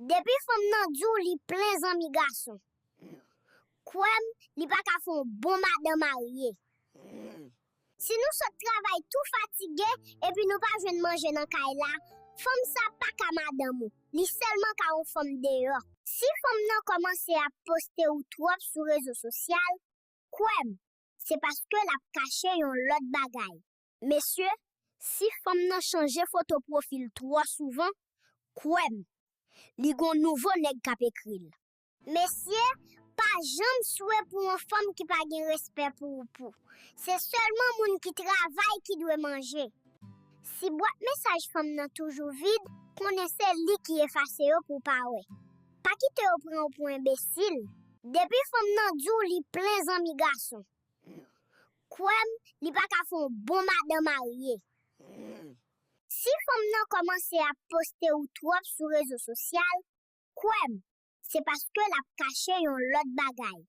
Depuis femme nan djou li plein zami garçon. Kwem, li pa ka fon bon madame mariée. Si nous sommes travail tout fatigué et puis nous pas joindre manger dans kay la, femme ça pas ka madame ou. Li seulement ka on femme dehors. Si femme nan commence à poster ou trop sur réseaux sociaux, kwem, c'est parce que la caché yon l'autre bagay. Messieurs, si femme nan change photo profil trop souvent, kwem, li gon nouveau nèg k'ap ékril. Messieurs, pas jamais souhait pour une femme qui pas gen respect pour. C'est seulement moun qui travaille qui doit manger. Si boîte message femme nan toujours vide, connaissez li qui efface yo pour pas ouais. Pas quitter au prend pour imbécile. Depuis femme nan djou li plein zami garçon. Kwem, li pa ka fon bon madame mariée. Si femme nan commence à poster ou trop sur réseaux sociaux, kwem, c'est parce que la caché yon l'autre bagay.